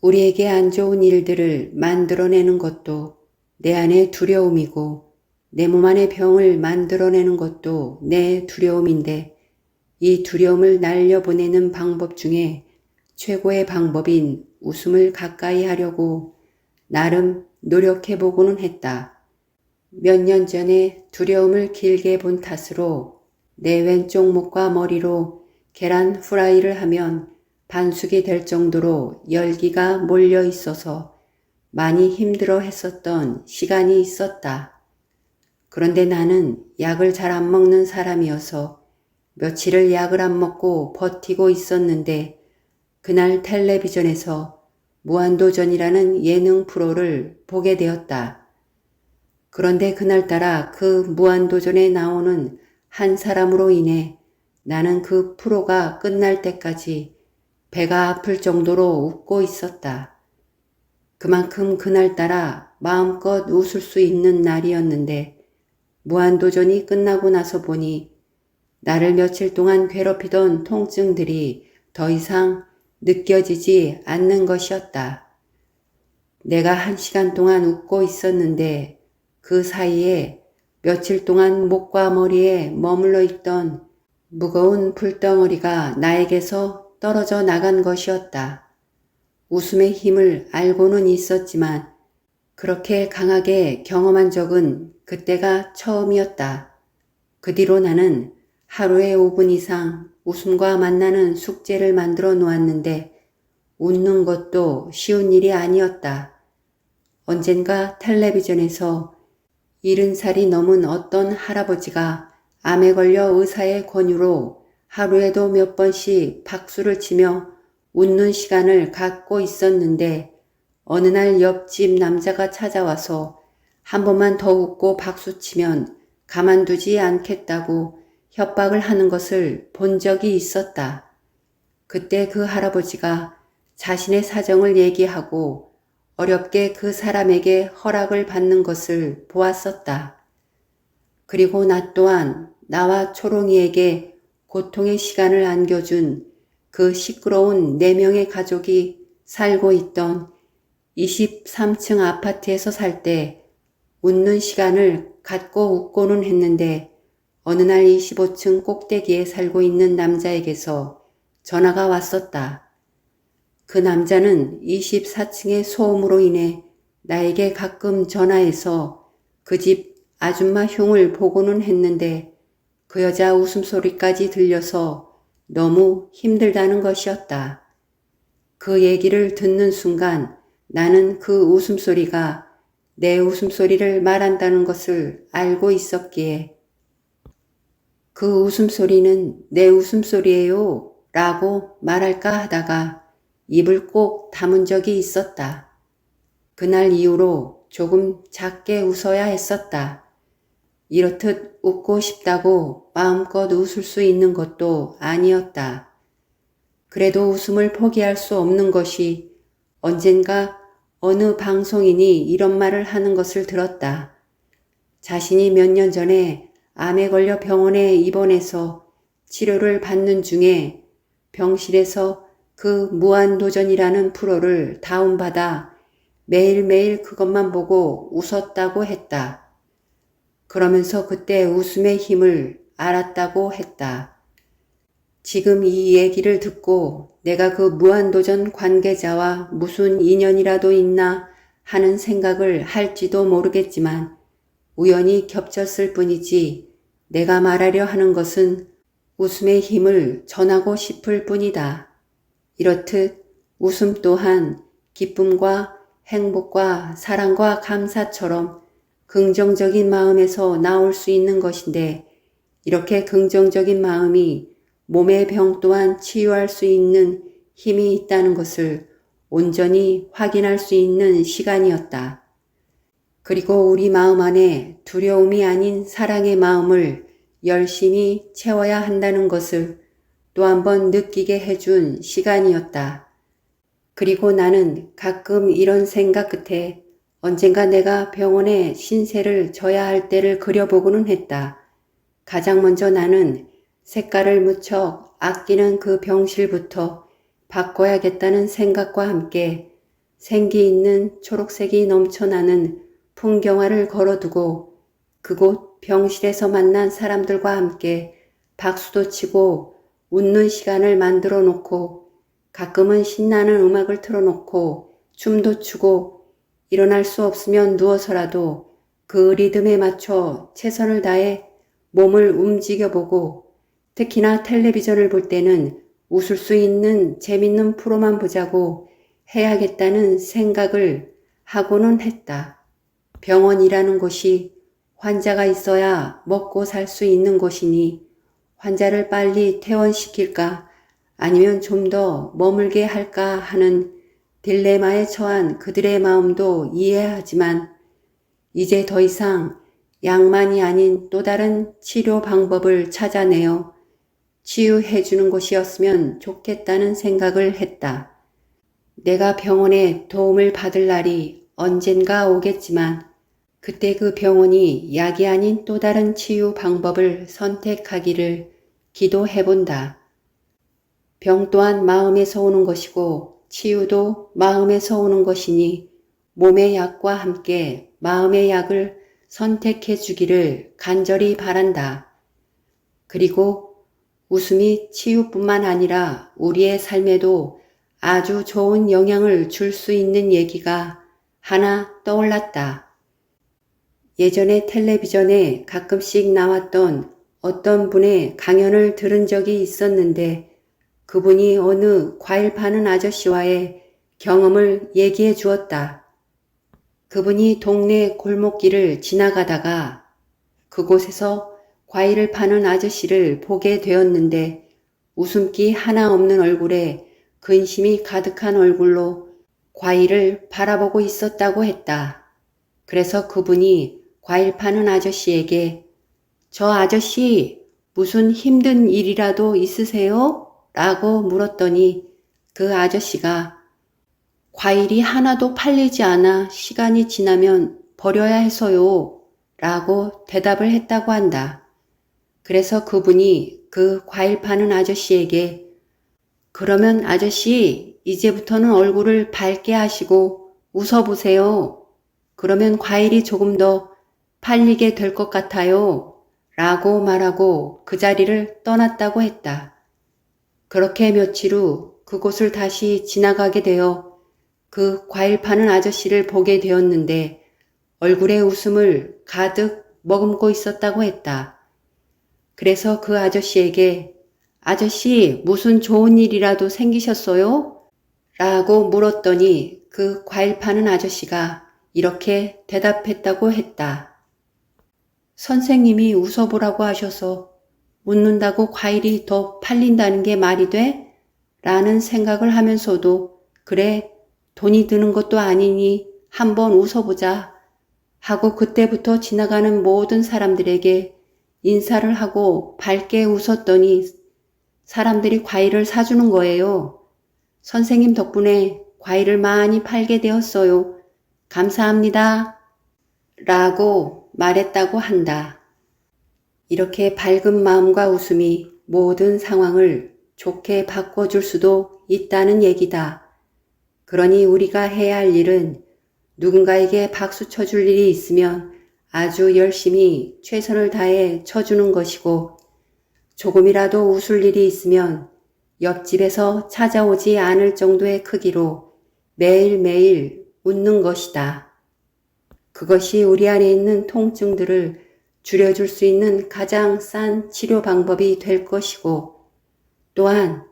우리에게 안 좋은 일들을 만들어내는 것도 내 안의 두려움이고 내 몸 안의 병을 만들어내는 것도 내 두려움인데 이 두려움을 날려보내는 방법 중에 최고의 방법인 웃음을 가까이 하려고 나름 노력해보고는 했다. 몇 년 전에 두려움을 길게 본 탓으로 내 왼쪽 목과 머리로 계란 후라이를 하면 반숙이 될 정도로 열기가 몰려 있어서 많이 힘들어 했었던 시간이 있었다. 그런데 나는 약을 잘 안 먹는 사람이어서 며칠을 약을 안 먹고 버티고 있었는데 그날 텔레비전에서 무한도전이라는 예능 프로를 보게 되었다. 그런데 그날따라 그 무한도전에 나오는 한 사람으로 인해 나는 그 프로가 끝날 때까지 배가 아플 정도로 웃고 있었다. 그만큼 그날따라 마음껏 웃을 수 있는 날이었는데 무한도전이 끝나고 나서 보니 나를 며칠 동안 괴롭히던 통증들이 더 이상 느껴지지 않는 것이었다. 내가 1시간 동안 웃고 있었는데 그 사이에 며칠 동안 목과 머리에 머물러 있던 무거운 불덩어리가 나에게서 떨어져 나간 것이었다. 웃음의 힘을 알고는 있었지만 그렇게 강하게 경험한 적은 그때가 처음이었다. 그 뒤로 나는 하루에 5분 이상 웃음과 만나는 숙제를 만들어 놓았는데 웃는 것도 쉬운 일이 아니었다. 언젠가 텔레비전에서 70살이 넘은 어떤 할아버지가 암에 걸려 의사의 권유로 하루에도 몇 번씩 박수를 치며 웃는 시간을 갖고 있었는데 어느 날 옆집 남자가 찾아와서 한 번만 더 웃고 박수치면 가만두지 않겠다고 협박을 하는 것을 본 적이 있었다. 그때 그 할아버지가 자신의 사정을 얘기하고 어렵게 그 사람에게 허락을 받는 것을 보았었다. 그리고 나 또한 나와 초롱이에게 고통의 시간을 안겨준 그 시끄러운 4명의 가족이 살고 있던 23층 아파트에서 살 때 웃는 시간을 갖고 웃고는 했는데 어느 날 25층 꼭대기에 살고 있는 남자에게서 전화가 왔었다. 그 남자는 24층의 소음으로 인해 나에게 가끔 전화해서 그 집 아줌마 흉을 보고는 했는데 그 여자 웃음소리까지 들려서 너무 힘들다는 것이었다. 그 얘기를 듣는 순간 나는 그 웃음소리가 내 웃음소리를 말한다는 것을 알고 있었기에 그 웃음소리는 내 웃음소리예요 라고 말할까 하다가 입을 꼭 다문 적이 있었다. 그날 이후로 조금 작게 웃어야 했었다. 이렇듯 웃고 싶다고 마음껏 웃을 수 있는 것도 아니었다. 그래도 웃음을 포기할 수 없는 것이 언젠가 어느 방송인이 이런 말을 하는 것을 들었다. 자신이 몇 년 전에 암에 걸려 병원에 입원해서 치료를 받는 중에 병실에서 그 무한도전이라는 프로를 다운받아 매일매일 그것만 보고 웃었다고 했다. 그러면서 그때 웃음의 힘을 알았다고 했다. 지금 이 얘기를 듣고 내가 그 무한도전 관계자와 무슨 인연이라도 있나 하는 생각을 할지도 모르겠지만 우연히 겹쳤을 뿐이지 내가 말하려 하는 것은 웃음의 힘을 전하고 싶을 뿐이다. 이렇듯 웃음 또한 기쁨과 행복과 사랑과 감사처럼 긍정적인 마음에서 나올 수 있는 것인데 이렇게 긍정적인 마음이 몸의 병 또한 치유할 수 있는 힘이 있다는 것을 온전히 확인할 수 있는 시간이었다. 그리고 우리 마음 안에 두려움이 아닌 사랑의 마음을 열심히 채워야 한다는 것을 또 한 번 느끼게 해준 시간이었다. 그리고 나는 가끔 이런 생각 끝에 언젠가 내가 병원에 신세를 져야 할 때를 그려보고는 했다. 가장 먼저 나는 색깔을 무척 아끼는 그 병실부터 바꿔야겠다는 생각과 함께 생기 있는 초록색이 넘쳐나는 풍경화를 걸어두고 그곳 병실에서 만난 사람들과 함께 박수도 치고 웃는 시간을 만들어 놓고 가끔은 신나는 음악을 틀어놓고 춤도 추고 일어날 수 없으면 누워서라도 그 리듬에 맞춰 최선을 다해 몸을 움직여보고 특히나 텔레비전을 볼 때는 웃을 수 있는 재밌는 프로만 보자고 해야겠다는 생각을 하고는 했다. 병원이라는 곳이 환자가 있어야 먹고 살 수 있는 곳이니 환자를 빨리 퇴원시킬까 아니면 좀 더 머물게 할까 하는 딜레마에 처한 그들의 마음도 이해하지만 이제 더 이상 약만이 아닌 또 다른 치료 방법을 찾아내어 치유해주는 곳이었으면 좋겠다는 생각을 했다. 내가 병원에 도움을 받을 날이 언젠가 오겠지만 그때 그 병원이 약이 아닌 또 다른 치유 방법을 선택하기를 기도해본다. 병 또한 마음에서 오는 것이고 치유도 마음에서 오는 것이니 몸의 약과 함께 마음의 약을 선택해 주기를 간절히 바란다. 그리고 웃음이 치유뿐만 아니라 우리의 삶에도 아주 좋은 영향을 줄 수 있는 얘기가 하나 떠올랐다. 예전에 텔레비전에 가끔씩 나왔던 어떤 분의 강연을 들은 적이 있었는데 그분이 어느 과일 파는 아저씨와의 경험을 얘기해 주었다. 그분이 동네 골목길을 지나가다가 그곳에서 과일을 파는 아저씨를 보게 되었는데 웃음기 하나 없는 얼굴에 근심이 가득한 얼굴로 과일을 바라보고 있었다고 했다. 그래서 그분이 과일 파는 아저씨에게 저 아저씨 무슨 힘든 일이라도 있으세요? 라고 물었더니 그 아저씨가 과일이 하나도 팔리지 않아 시간이 지나면 버려야 해서요 라고 대답을 했다고 한다. 그래서 그분이 그 과일 파는 아저씨에게 그러면 아저씨 이제부터는 얼굴을 밝게 하시고 웃어보세요. 그러면 과일이 조금 더 팔리게 될 것 같아요. 라고 말하고 그 자리를 떠났다고 했다. 그렇게 며칠 후 그곳을 다시 지나가게 되어 그 과일 파는 아저씨를 보게 되었는데 얼굴에 웃음을 가득 머금고 있었다고 했다. 그래서 그 아저씨에게 아저씨 무슨 좋은 일이라도 생기셨어요? 라고 물었더니 그 과일 파는 아저씨가 이렇게 대답했다고 했다. 선생님이 웃어보라고 하셔서 웃는다고 과일이 더 팔린다는 게 말이 돼? 라는 생각을 하면서도 그래 돈이 드는 것도 아니니 한번 웃어보자 하고 그때부터 지나가는 모든 사람들에게 인사를 하고 밝게 웃었더니 사람들이 과일을 사주는 거예요. 선생님 덕분에 과일을 많이 팔게 되었어요. 감사합니다. 라고 말했다고 한다. 이렇게 밝은 마음과 웃음이 모든 상황을 좋게 바꿔줄 수도 있다는 얘기다. 그러니 우리가 해야 할 일은 누군가에게 박수 쳐줄 일이 있으면 아주 열심히 최선을 다해 쳐주는 것이고 조금이라도 웃을 일이 있으면 옆집에서 찾아오지 않을 정도의 크기로 매일매일 웃는 것이다. 그것이 우리 안에 있는 통증들을 줄여줄 수 있는 가장 싼 치료 방법이 될 것이고 또한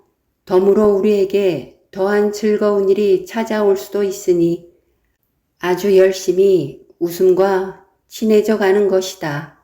덤으로 우리에게 더한 즐거운 일이 찾아올 수도 있으니 아주 열심히 웃음과 친해져 가는 것이다.